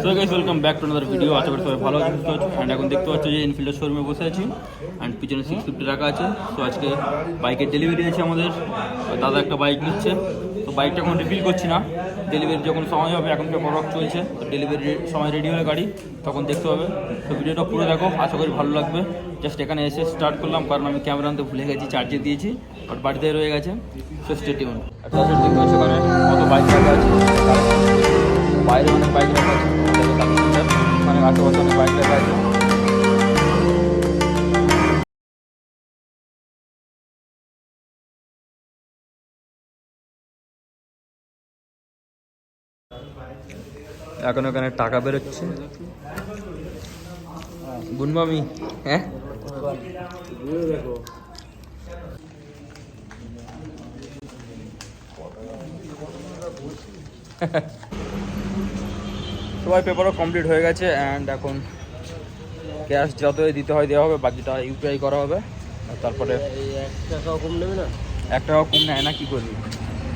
So guys welcome back to another video. আশা করি সবাই ভালো আছেন, সুস্থ আছেন। অ্যান্ড এখন দেখতে পাচ্ছ যে এনফিল্ডের শোরুমে বসে আছি অ্যান্ড পিছনে 650 রাখা আছে। সো আজকে বাইকের ডেলিভারি আছে আমাদের, দাদা একটা বাইক নিচ্ছে। তো বাইকটা এখন রিফিল করছি না, ডেলিভারি যখন সময় হবে, এখন তো বরফ চলছে, তো ডেলিভারি সময় রেডি হলে গাড়ি তখন দেখতে হবে। তো ভিডিওটা পুরো দেখো, আশা করি ভালো লাগবে। জাস্ট এখানে এসে স্টার্ট করলাম, কারণ আমি ক্যামেরা আনতে ভুলে গেছি, চার্জে দিয়েছি, বাট বাড়িতে রয়ে গেছে। So stay tune. একটা দেখতে পাচ্ছ ওখানে কত বাইক রাখা আছে, বাইরে অনেক বাইক রাখা আছে, মানে আশেপাশে অনেক বাইক রাখা আছে। এখন ওখানে টাকা বেরোচ্ছে, গুনবামি। হ্যাঁ সবাই পেপারও কমপ্লিট হয়ে গেছে অ্যান্ড এখন ক্যাশ যতই দিতে হয় দেওয়া হবে, বাকিটা ইউপিআই করা হবে। তারপরে 1 টাকাও কম নেবে না, 1 টাকাও কম নেয় না, কি করবি?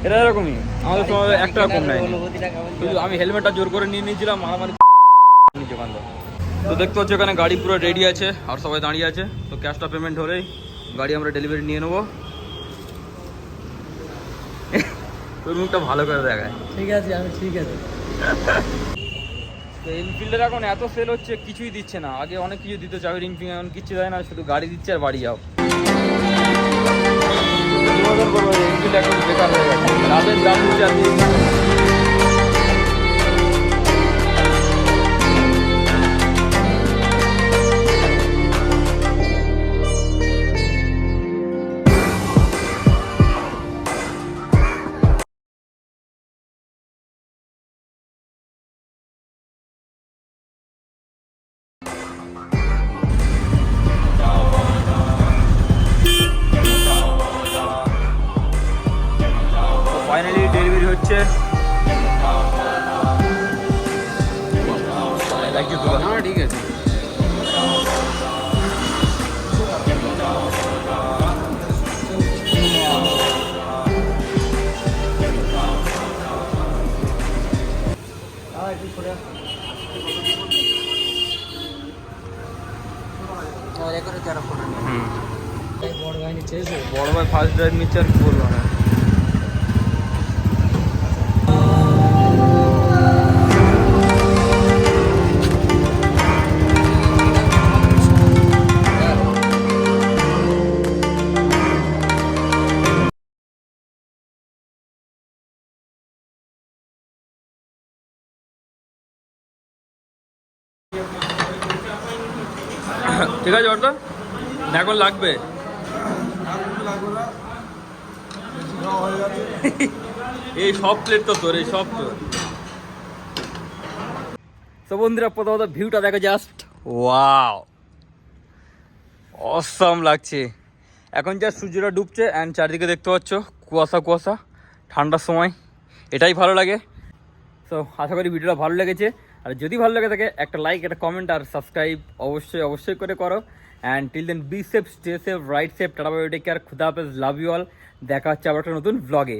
এটা এরকমই, আমাদের সময় 1 টাকা কম নেয়। শুধু আমি হেলমেটটা জোর করে নিয়ে নিয়েছিলাম, আমার তো দেখতে হচ্ছে এখানে গাড়ি পুরো রেডি আছে আর সবাই দাঁড়িয়ে আছে। তো ক্যাশটা পেমেন্ট হলেই গাড়ি আমরা ডেলিভারি নিয়ে নেবো। তোর মুখটা ভালো করে দেখায়। ঠিক আছে, আমি ঠিক আছে। তো এনফিল্ডের এখন এত সেল হচ্ছে, কিছুই দিচ্ছে না। আগে অনেক কিছু দিতে চাবে, রিংফিং এখন কিছু দেয় না, শুধু গাড়ি দিচ্ছে আর বাড়ি যাও। এনফিল্ড এখন বেকার হয়ে গেছে, রাতের দাম দিচ্ছে আর ফাইনালি ডেলিভারি হচ্ছে। ঠিক আছে, বড় ভাই ফার্স্ট ড্রাইভ নিচ্ছে আর কি বলবো না। ঠিক আছে অর্থ এখন লাগবে। এই সব প্লেট তো তোর, এই সব তোর। তো বন্ধুরা প্রথমত ভিউটা দেখো, জাস্ট ওয়াও, অসাম লাগছে। এখন যা সূর্যটা ডুবছে অ্যান্ড চারদিকে দেখতে পাচ্ছ কুয়াশা কুয়াশা, ঠান্ডার সময় এটাই ভালো লাগে। সো আশা করি ভিডিওটা ভালো লেগেছে, আর যদি ভালো লেগে থাকে একটা লাইক, একটা কমেন্ট আর সাবস্ক্রাইব অবশ্যই করে করো। And till then be safe, stay safe, right safe, tata bye, take care, খুদা হাফেজ, লাভ ইউ অল। দেখা হচ্ছে আবার একটা নতুন ব্লগে।